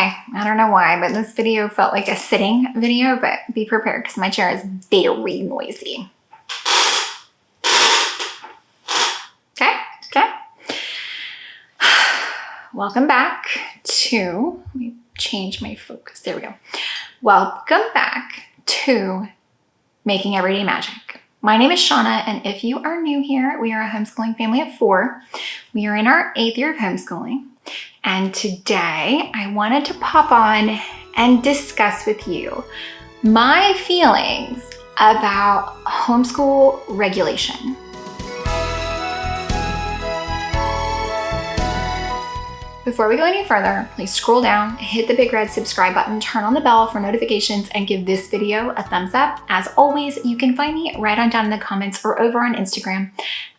Okay, I don't know why, but this video felt like a sitting video, but be prepared because my chair is very noisy. Okay. Welcome back to, let me change my focus. There we go. Welcome back to Making Everyday Magic. My name is Shanna, and if you are new here, we are a homeschooling family of 4. We are in our 8th year of homeschooling. And today I wanted to pop on and discuss with you my feelings about homeschool regulation. Before we go any further, please scroll down, hit the big red subscribe button, turn on the bell for notifications, and give this video a thumbs up. As always, you can find me right on down in the comments or over on Instagram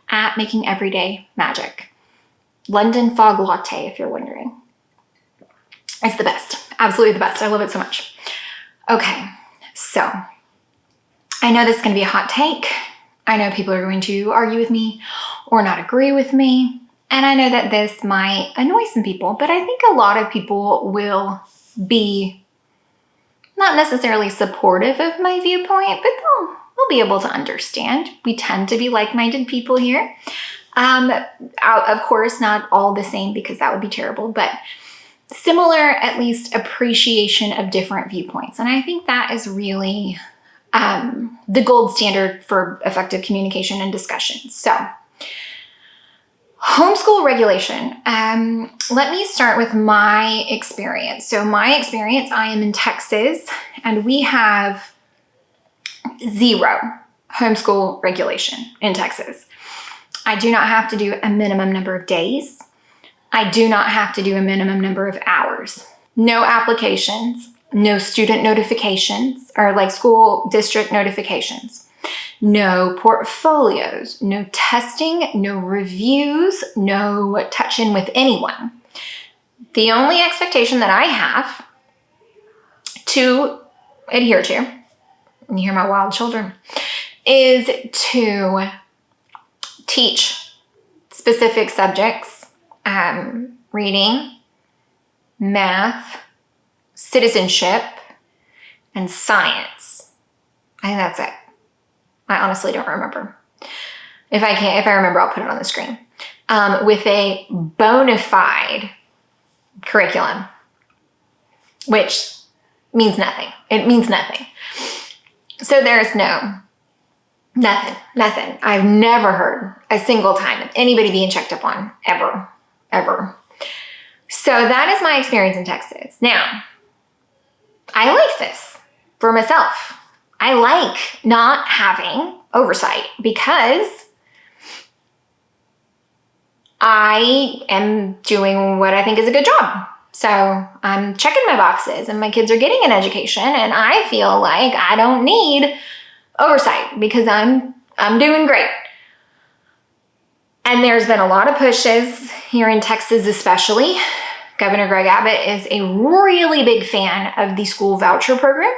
at Making Everyday Magic. London Fog Latte, if you're wondering. It's the best. Absolutely the best. I love it so much. Okay, so I know this is going to be a hot take. I know people are going to argue with me or not agree with me. And I know that this might annoy some people, but I think a lot of people will be not necessarily supportive of my viewpoint, but they'll be able to understand. We tend to be like-minded people here. Of course, not all the same because that would be terrible, but similar, at least, appreciation of different viewpoints. And I think that is really the gold standard for effective communication and discussion. So, homeschool regulation. Let me start with my experience. So my experience, I am in Texas, and we have 0 homeschool regulation in Texas. I do not have to do a minimum number of days. I do not have to do a minimum number of hours. No applications, no student notifications, or like school district notifications. No portfolios, no testing, no reviews, no touch-in with anyone. The only expectation that I have to adhere to, and you hear my wild children, is to teach specific subjects, reading, math, citizenship, and science. I think that's it. I honestly don't remember. If I remember, I'll put it on the screen. With a bona fide curriculum, which means nothing. It means nothing. So there's nothing. I've never heard a single time of anybody being checked up on, ever. So that is my experience in Texas. Now, I like this for myself. I like not having oversight because I am doing what I think is a good job. So I'm checking my boxes and my kids are getting an education, and I feel like I don't need oversight because I'm doing great. And there's been a lot of pushes here in Texas especially. Governor Greg Abbott is a really big fan of the school voucher program,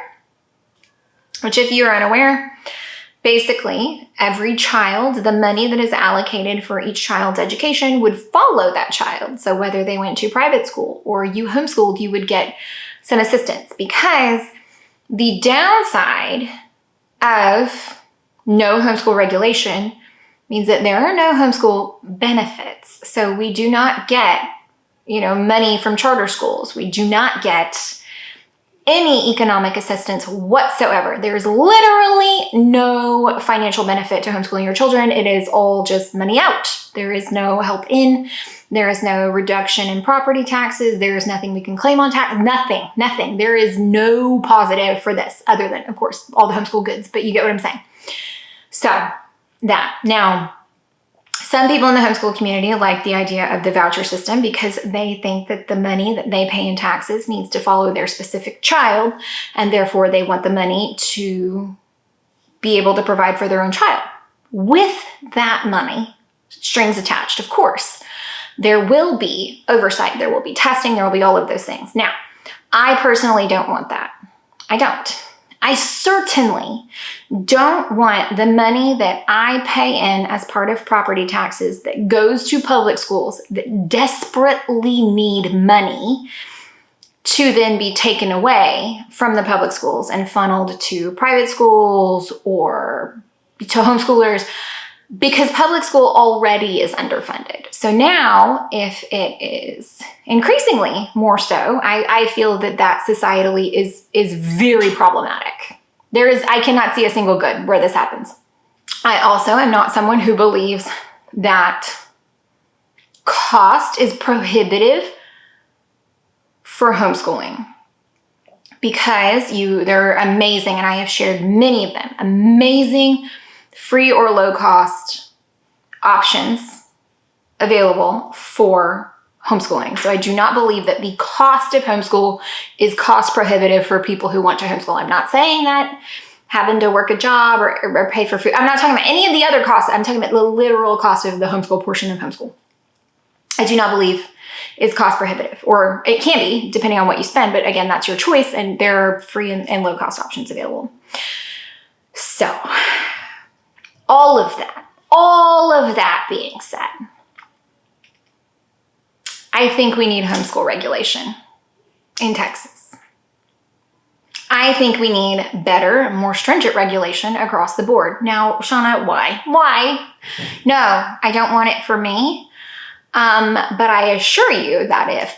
which, if you're unaware, basically every child, the money that is allocated for each child's education would follow that child. So whether they went to private school or you homeschooled, you would get some assistance, because the downside of no homeschool regulation means that there are no homeschool benefits. So we do not get, money from charter schools. We do not get any economic assistance whatsoever. There's literally no financial benefit to homeschooling your children. It is all just money out. There is no help in. There is no reduction in property taxes. There is nothing we can claim on tax. Nothing. There is no positive for this other than, of course, all the homeschool goods, but you get what I'm saying. So that. Now, some people in the homeschool community like the idea of the voucher system because they think that the money that they pay in taxes needs to follow their specific child, and therefore they want the money to be able to provide for their own child. With that money, strings attached, of course, there will be oversight, there will be testing, there will be all of those things. Now, I personally don't want that. I don't. I certainly don't want the money that I pay in as part of property taxes that goes to public schools that desperately need money to then be taken away from the public schools and funneled to private schools or to homeschoolers, because public school already is underfunded. So now, if it is increasingly more so, I feel that societally is very problematic. I cannot see a single good where this happens. I also am not someone who believes that cost is prohibitive for homeschooling, because they're amazing, and I have shared many of them, amazing free or low cost options available for homeschooling. So I do not believe that the cost of homeschool is cost prohibitive for people who want to homeschool. I'm not saying that having to work a job or pay for food. I'm not talking about any of the other costs. I'm talking about the literal cost of the homeschool portion of homeschool. I do not believe is cost prohibitive, or it can be depending on what you spend. But again, that's your choice, and there are free and low cost options available. So all of that being said, I think we need homeschool regulation in Texas. I think we need better, more stringent regulation across the board. Now, Shanna, why? No, I don't want it for me. But I assure you that if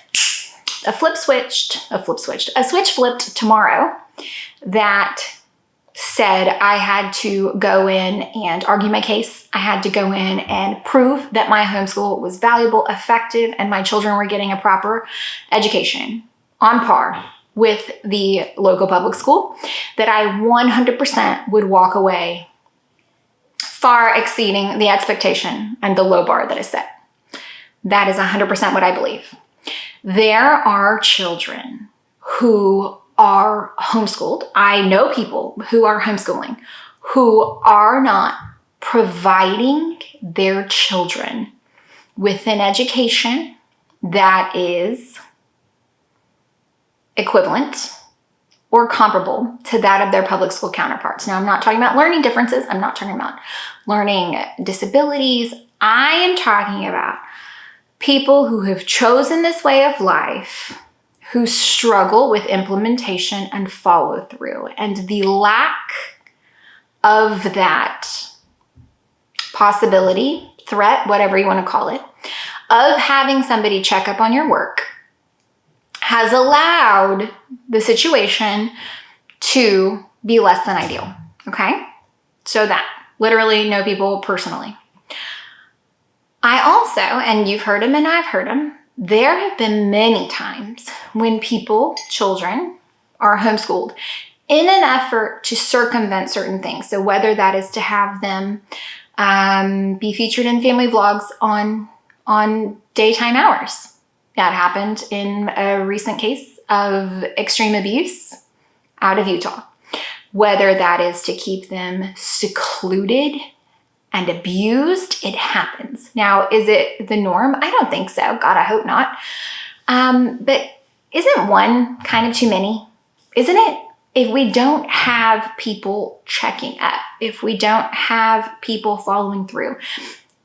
a switch flipped tomorrow that said I had to go in and argue my case, I had to go in and prove that my homeschool was valuable, effective, and my children were getting a proper education on par with the local public school, that I 100% would walk away far exceeding the expectation and the low bar that is set. That is 100% what I believe. There are children who are homeschooled. I know people who are homeschooling who are not providing their children with an education that is equivalent or comparable to that of their public school counterparts. Now, I'm not talking about learning differences. I'm not talking about learning disabilities. I am talking about people who have chosen this way of life, who struggle with implementation and follow through. And the lack of that possibility, threat, whatever you want to call it, of having somebody check up on your work has allowed the situation to be less than ideal. Okay? So that, literally know people personally. I also, and you've heard them and I've heard them, there have been many times when children are homeschooled in an effort to circumvent certain things. So whether that is to have them be featured in family vlogs on daytime hours. That happened in a recent case of extreme abuse out of Utah. Whether that is to keep them secluded and abused, it happens. Now, is it the norm? I don't think so. God, I hope not. But isn't one kind of too many? Isn't it? If we don't have people checking up, if we don't have people following through,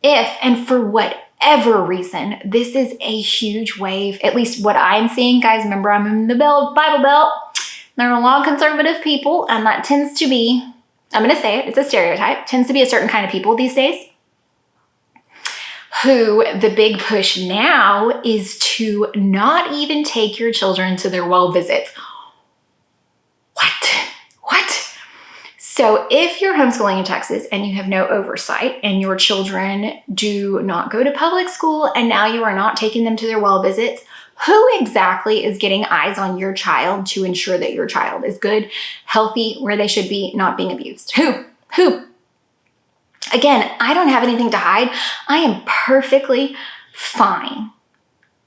and for whatever reason, this is a huge wave, at least what I'm seeing, guys, remember I'm in the Bible Belt. There are a lot of conservative people, and that tends to be, I'm going to say it, it's a stereotype, tends to be a certain kind of people these days, who the big push now is to not even take your children to their well visits. What? So if you're homeschooling in Texas and you have no oversight and your children do not go to public school and now you are not taking them to their well visits, who exactly is getting eyes on your child to ensure that your child is good, healthy, where they should be, not being abused? Who? Again, I don't have anything to hide. I am perfectly fine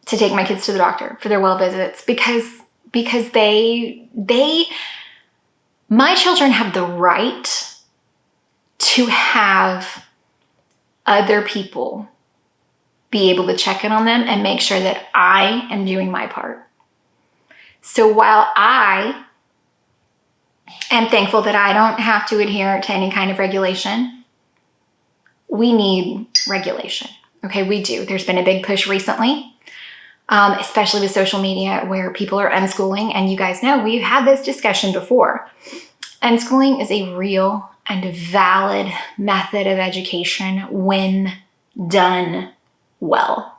to take my kids to the doctor for their well visits because my children have the right to have other people be able to check in on them and make sure that I am doing my part. So while I am thankful that I don't have to adhere to any kind of regulation, we need regulation. Okay, we do. There's been a big push recently especially with social media where people are unschooling. And you guys know we've had this discussion before. Unschooling is a real and valid method of education when done well.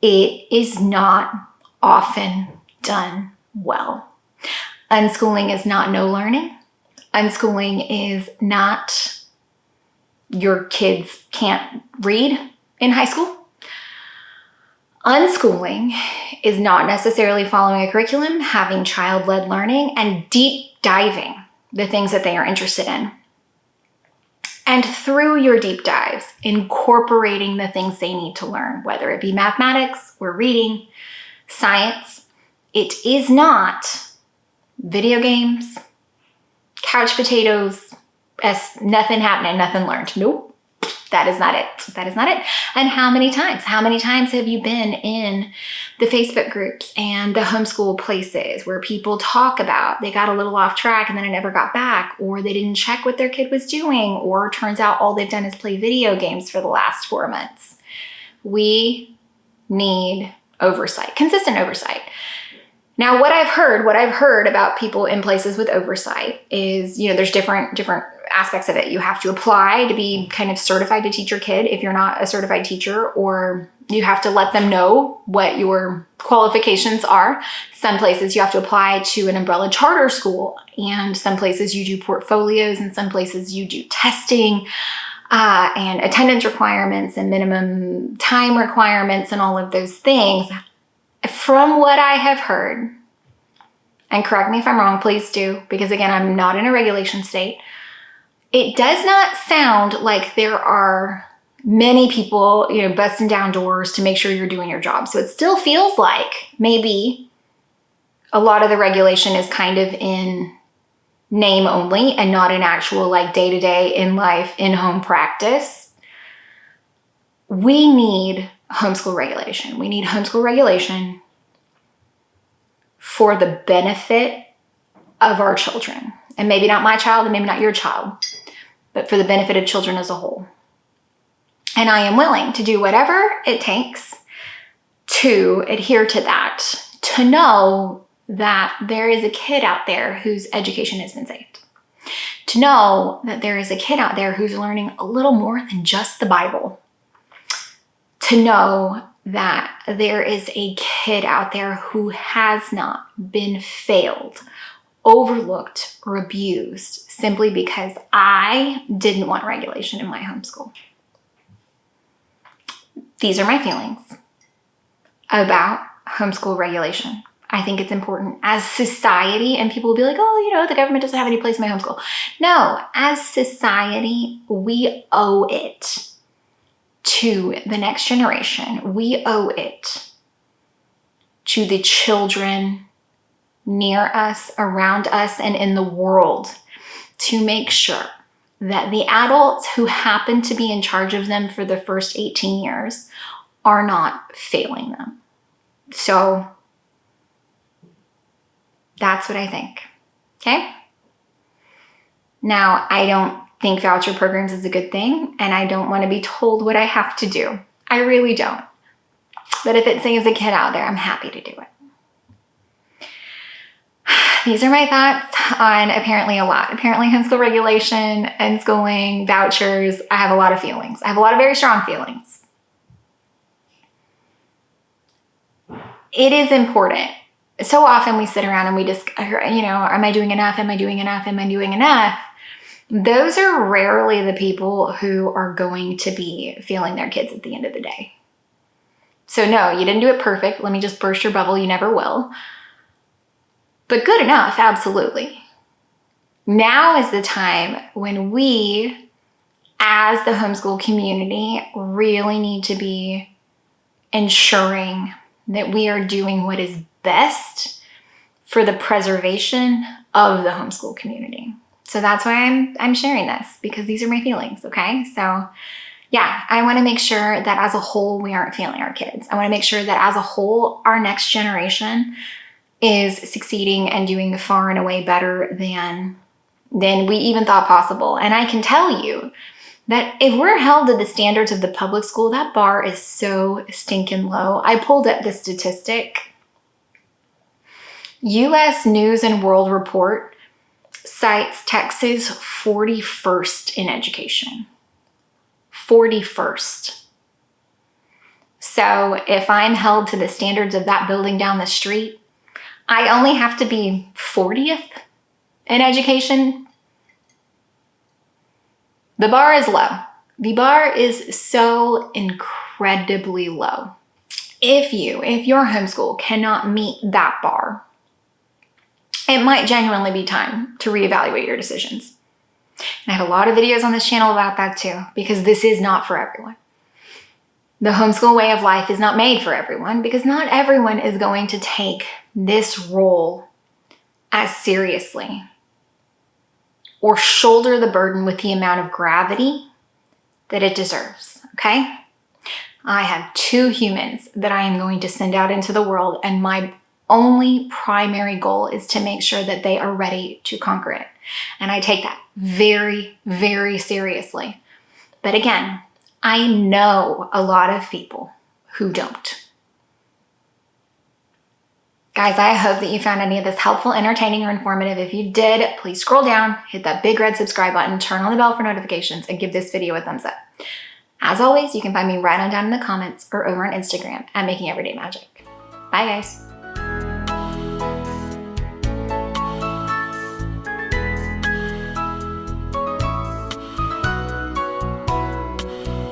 It is not often done well. Unschooling is not no learning. Unschooling is not your kids can't read in high school. Unschooling is not necessarily following a curriculum, having child-led learning, and deep diving the things that they are interested in. And through your deep dives, incorporating the things they need to learn, whether it be mathematics or reading, science. It is not video games, couch potatoes, nothing happening, nothing learned. Nope. That is not it. That is not it. And how many times have you been in the Facebook groups and the homeschool places where people talk about they got a little off track and then it never got back, or they didn't check what their kid was doing, or turns out all they've done is play video games for the last 4 months. We need oversight, consistent oversight. Now, what I've heard about people in places with oversight is, there's different aspects of it. You have to apply to be kind of certified to teach your kid if you're not a certified teacher, or you have to let them know what your qualifications are. Some places you have to apply to an umbrella charter school, and some places you do portfolios, and some places you do testing and attendance requirements and minimum time requirements and all of those things. From what I have heard, and correct me if I'm wrong, please do, because again, I'm not in a regulation state. It does not sound like there are many people, busting down doors to make sure you're doing your job. So it still feels like maybe a lot of the regulation is kind of in name only and not in actual day-to-day in life, in-home practice. We need homeschool regulation. We need homeschool regulation for the benefit of our children. And maybe not my child and maybe not your child, but for the benefit of children as a whole. And I am willing to do whatever it takes to adhere to that, to know that there is a kid out there whose education has been saved. To know that there is a kid out there who's learning a little more than just the Bible. To know that there is a kid out there who has not been failed, overlooked, or abused simply because I didn't want regulation in my homeschool. These are my feelings about homeschool regulation. I think it's important as society, and people will be like, oh, the government doesn't have any place in my homeschool. No, as society, we owe it to the next generation. We owe it to the children near us, around us, and in the world to make sure that the adults who happen to be in charge of them for the first 18 years are not failing them. So that's what I think. Okay? Now, I don't think voucher programs is a good thing, and I don't want to be told what I have to do. I really don't. But if it saves a kid out there, I'm happy to do it. These are my thoughts on apparently a lot. Apparently homeschool regulation, unschooling, vouchers. I have a lot of feelings. I have a lot of very strong feelings. It is important. So often we sit around and we just, am I doing enough? Am I doing enough? Am I doing enough? Those are rarely the people who are going to be failing their kids at the end of the day. So no, you didn't do it perfect. Let me just burst your bubble. You never will. But good enough, absolutely. Now is the time when we, as the homeschool community, really need to be ensuring that we are doing what is best for the preservation of the homeschool community. So that's why I'm sharing this, because these are my feelings, okay? So yeah, I want to make sure that as a whole, we aren't failing our kids. I want to make sure that as a whole, our next generation is succeeding and doing far and away better than we even thought possible. And I can tell you that if we're held to the standards of the public school, that bar is so stinking low. I pulled up the statistic. U.S. News and World Report cites Texas 41st in education. 41st. So if I'm held to the standards of that building down the street, I only have to be 40th in education. The bar is low. The bar is so incredibly low. If your homeschool cannot meet that bar, it might genuinely be time to reevaluate your decisions. And I have a lot of videos on this channel about that too, because this is not for everyone. The homeschool way of life is not made for everyone, because not everyone is going to take this role as seriously or shoulder the burden with the amount of gravity that it deserves, okay? I have 2 humans that I am going to send out into the world, and my only primary goal is to make sure that they are ready to conquer it. And I take that very, very seriously. But again, I know a lot of people who don't. Guys, I hope that you found any of this helpful, entertaining, or informative. If you did, please scroll down, hit that big red subscribe button, turn on the bell for notifications, and give this video a thumbs up. As always, you can find me right on down in the comments or over on Instagram at Making Everyday Magic. Bye, guys.